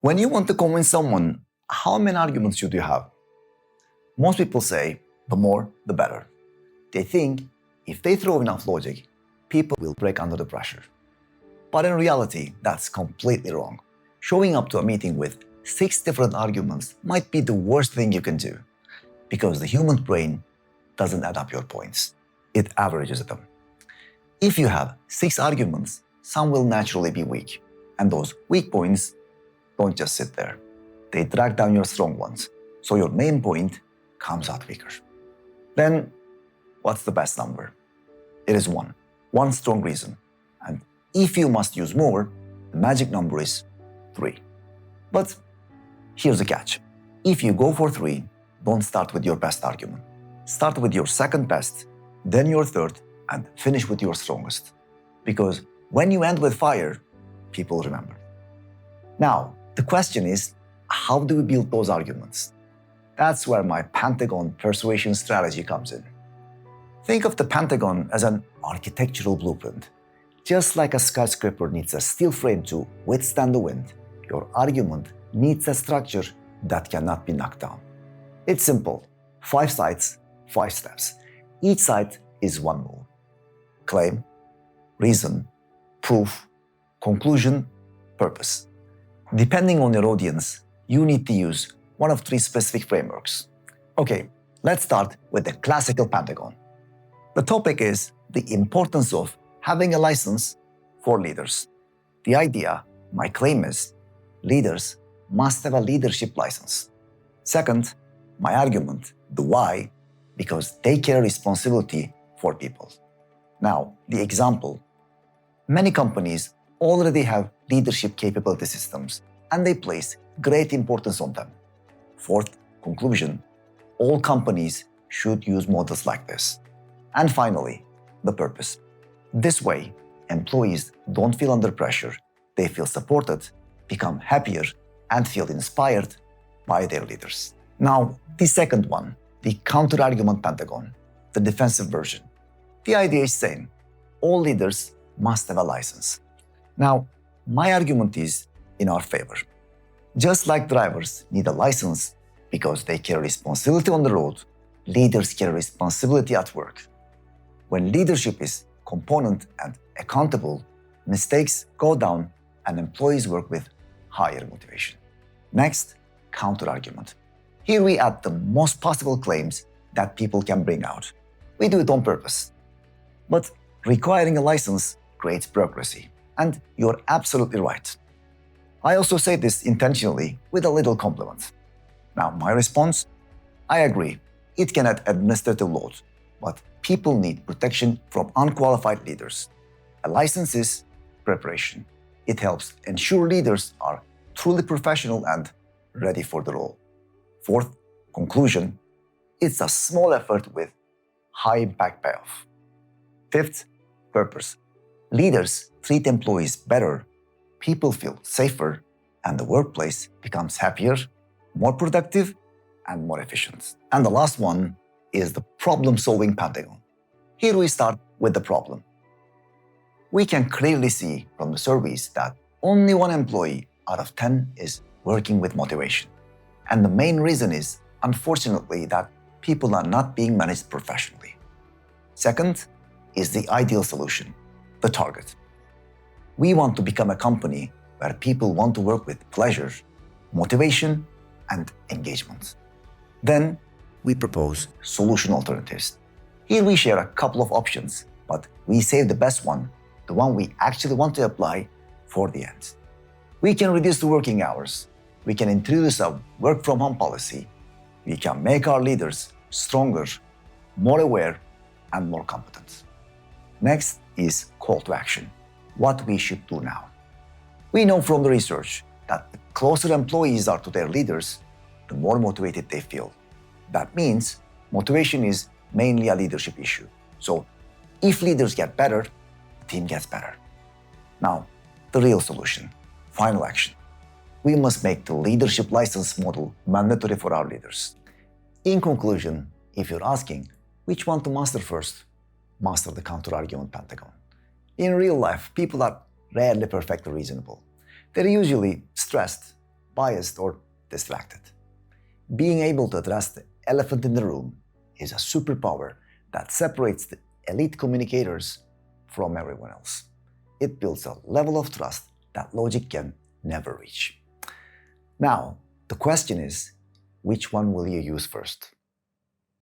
When you want to convince someone, how many arguments should you have? Most people say, the more, the better. They think if they throw enough logic, people will break under the pressure. But in reality, that's completely wrong. Showing up to a meeting with 6 different arguments might be the worst thing you can do, because the human brain doesn't add up your points. It averages them. If you have 6 arguments, some will naturally be weak, and those weak points don't just sit there. They drag down your strong ones, so your main point comes out weaker. Then, what's the best number? It is 1. 1 strong reason. And if you must use more, the magic number is 3. But here's the catch. If you go for 3, don't start with your best argument. Start with your second best, then your third, and finish with your strongest. Because when you end with fire, people remember. Now, the question is, how do we build those arguments? That's where my Pentagon Persuasion Strategy comes in. Think of the Pentagon as an architectural blueprint. Just like a skyscraper needs a steel frame to withstand the wind, your argument needs a structure that cannot be knocked down. It's simple. 5 sides, 5 steps. Each side is 1 move. Claim, reason, proof, conclusion, purpose. Depending on your audience, you need to use one of 3 specific frameworks. Okay, let's start with the classical Pentagon. The topic is the importance of having a license for leaders. The idea, my claim is, leaders must have a leadership license. Second, my argument, the why, because they carry responsibility for people. Now, the example. Many companies already have leadership capability systems, and they place great importance on them. Fourth, conclusion. All companies should use models like this. And finally, the purpose. This way, employees don't feel under pressure, they feel supported, become happier, and feel inspired by their leaders. Now, the second one, the Counterargument Pentagon, the defensive version. The idea is same. All leaders must have a license. Now, my argument is in our favor. Just like drivers need a license because they carry responsibility on the road, leaders carry responsibility at work. When leadership is component and accountable, mistakes go down and employees work with higher motivation. Next, counterargument. Here we add the most possible claims that people can bring out. We do it on purpose. But requiring a license creates bureaucracy. And you're absolutely right. I also say this intentionally with a little compliment. Now, my response? I agree. It can add administrative load, but people need protection from unqualified leaders. A license is preparation. It helps ensure leaders are truly professional and ready for the role. Fourth, conclusion. It's a small effort with high impact payoff. Fifth, purpose. Leaders treat employees better, people feel safer, and the workplace becomes happier, more productive, and more efficient. And the last one is the problem-solving Pentagon. Here we start with the problem. We can clearly see from the surveys that only 1 employee out of 10 is working with motivation. And the main reason is, unfortunately, that people are not being managed professionally. Second is the ideal solution, the target. We want to become a company where people want to work with pleasure, motivation, and engagement. Then we propose solution alternatives. Here we share a couple of options, but we save the best one, the one we actually want to apply, for the end. We can reduce the working hours. We can introduce a work-from-home policy. We can make our leaders stronger, more aware, and more competent. Next is call to action, what we should do now. We know from the research that the closer employees are to their leaders, the more motivated they feel. That means motivation is mainly a leadership issue. So if leaders get better, the team gets better. Now, the real solution, final action. We must make the leadership license model mandatory for our leaders. In conclusion, if you're asking which one to master first, master the Counterargument Pentagon. In real life, people are rarely perfectly reasonable. They're usually stressed biased, or distracted. Being able to address the elephant in the room is a superpower that separates the elite communicators from everyone else. It builds a level of trust that logic can never reach. Now, the question is, which one will you use first?